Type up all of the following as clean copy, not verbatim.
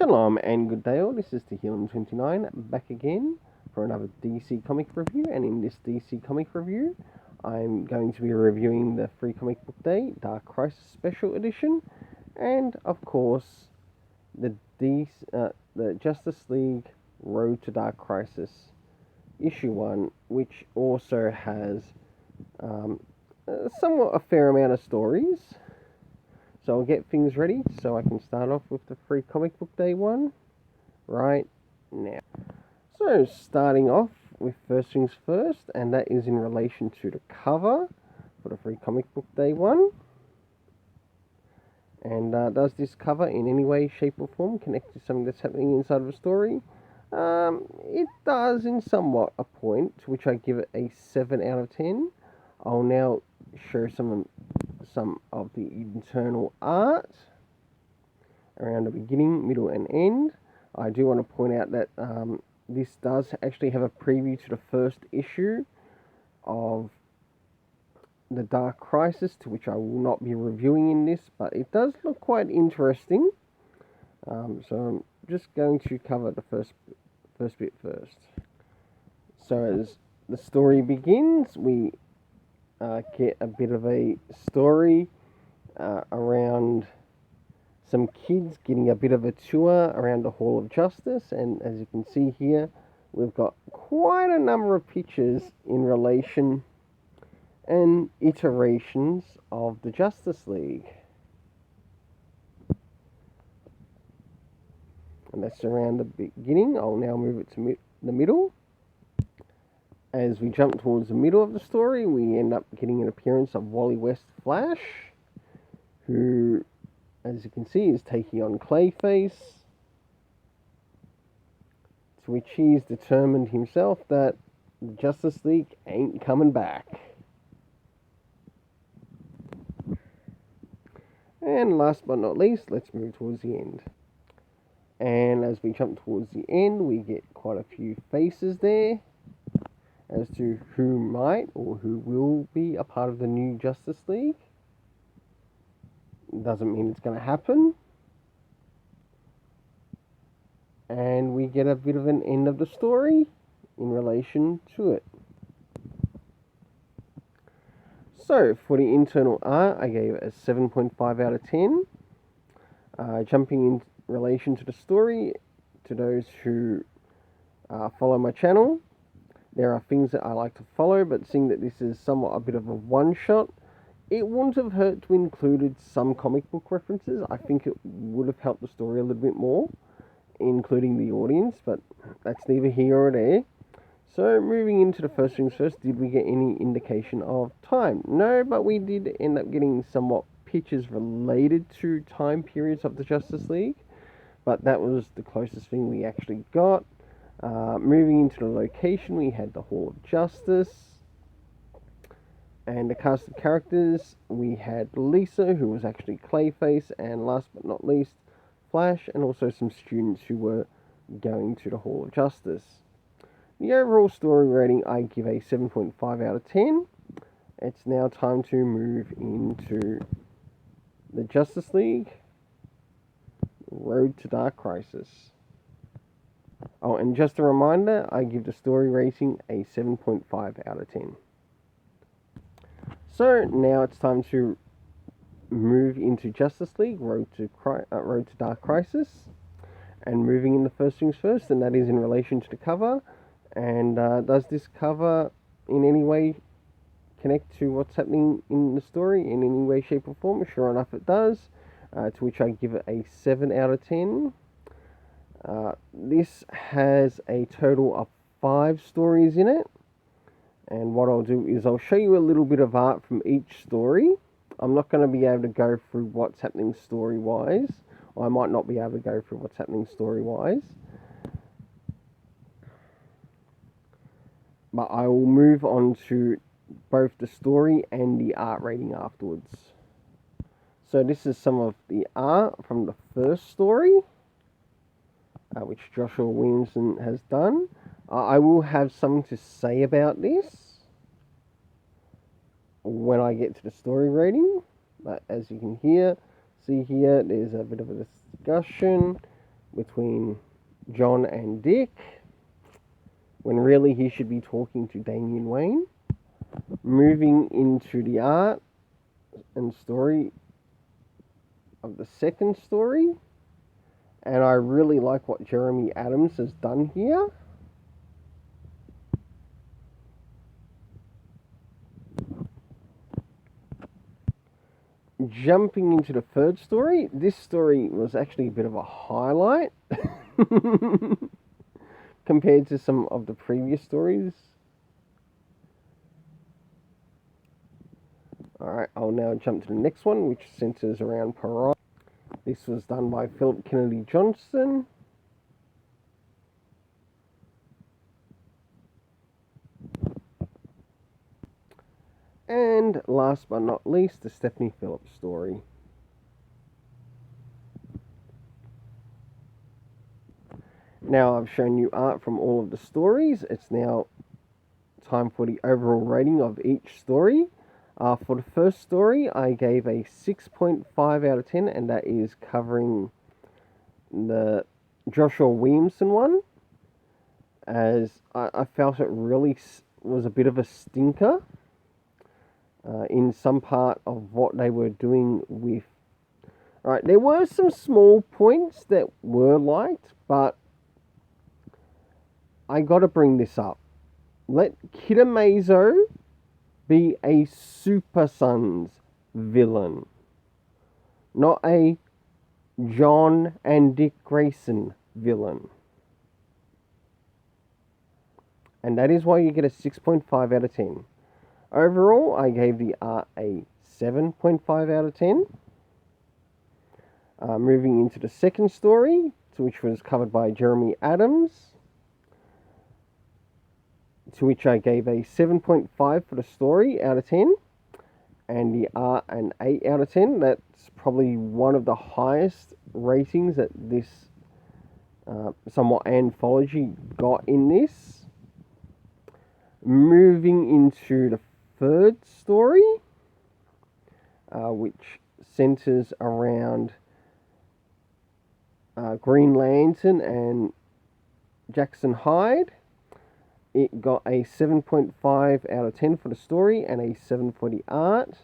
Shalom and good day all, this is Tehillim29 back again for another DC comic review, and in this DC comic review I'm going to be reviewing the Free Comic Book Day Dark Crisis Special Edition and of course the Justice League Road to Dark Crisis Issue 1, which also has somewhat a fair amount of stories. So I'll get things ready so I can start off with the Free Comic Book Day one right now. So starting off with first things first, and that is in relation to the cover for the Free Comic Book Day one. And does this cover in any way, shape or form connect to something that's happening inside of a story? It does in somewhat a point, to which I give it a 7 out of 10. I'll now show some of the internal art around the beginning, middle and end. I do want to point out that this does actually have a preview to the first issue of the Dark Crisis, to which I will not be reviewing in this, but it does look quite interesting. So I'm just going to cover the first bit first. So as the story begins, we get a bit of a story around some kids getting a bit of a tour around the Hall of Justice, and as you can see here, we've got quite a number of pictures in relation and iterations of the Justice League. And that's around the beginning. I'll now move it to the middle. As we jump towards the middle of the story, we end up getting an appearance of Wally West Flash, who, as you can see, is taking on Clayface, to which he's determined himself that the Justice League ain't coming back. And last but not least, let's move towards the end. And as we jump towards the end, we get quite a few faces there as to who might or who will be a part of the new Justice League. Doesn't mean it's going to happen. And we get a bit of an end of the story in relation to it. So for the internal art, I gave it a 7.5 out of 10. Jumping in relation to the story, to those who follow my channel, there are things that I like to follow, but seeing that this is somewhat a bit of a one-shot, it wouldn't have hurt to included some comic book references. I think it would have helped the story a little bit more, including the audience, but that's neither here or there. So moving into the first things first, did we get any indication of time? No, but we did end up getting somewhat pictures related to time periods of the Justice League, but that was the closest thing we actually got. Moving into the location, we had the Hall of Justice. And the cast of characters, we had Lisa, who was actually Clayface, and last but not least, Flash, and also some students who were going to the Hall of Justice. The overall story rating, I give a 7.5 out of 10. It's now time to move into the Justice League Road to Dark Crisis. Oh, and just a reminder, I give the story rating a 7.5 out of 10. So now it's time to move into Justice League Road to Dark Crisis, and moving in the first things first, and that is in relation to the cover. And does this cover in any way connect to what's happening in the story in any way, shape or form? Sure enough it does, to which I give it a 7 out of 10. This has a total of 5 stories in it, and what I'll do is I'll show you a little bit of art from each story. I'm not going to be able to go through what's happening story-wise. I might not be able to go through what's happening story-wise, but I will move on to both the story and the art rating afterwards. So this is some of the art from the first story, which Joshua Williamson has done. I will have something to say about this when I get to the story rating, but as you can see here, there's a bit of a discussion between John and Dick, when really he should be talking to Damian Wayne. Moving into the art and story of the second story, and I really like what Jeremy Adams has done here. Jumping into the third story, this story was actually a bit of a highlight compared to some of the previous stories. Alright, I'll now jump to the next one, which centers around Pariah. This was done by Phillips Kennedy Johnson. And last but not least, the Stephanie Phillips story. Now I've shown you art from all of the stories. It's now time for the overall rating of each story. For the first story, I gave a 6.5 out of 10, and that is covering the Joshua Williamson one, as I felt it really was a bit of a stinker in some part of what they were doing with. Right, there were some small points that were liked, but I got to bring this up. Let Kid Amazo be a Super Sons villain, not a John and Dick Grayson villain. And that is why you get a 6.5 out of 10. Overall, I gave the art a 7.5 out of 10. Moving into the second story, which was covered by Jeremy Adams, to which I gave a 7.5 for the story out of 10, and the art an 8 out of 10. That's probably one of the highest ratings that this somewhat anthology got in this. Moving into the third story, which centers around Green Lantern and Jackson Hyde. It got a 7.5 out of 10 for the story and a 7 for the art.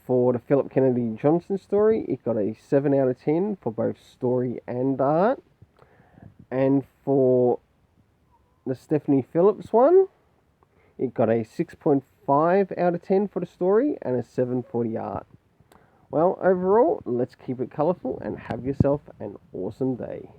For the Philip Kennedy Johnson story, it got a 7 out of 10 for both story and art. And for the Stephanie Phillips one, it got a 6.5 out of 10 for the story and a 7 for the art. Well, overall, let's keep it colourful and have yourself an awesome day.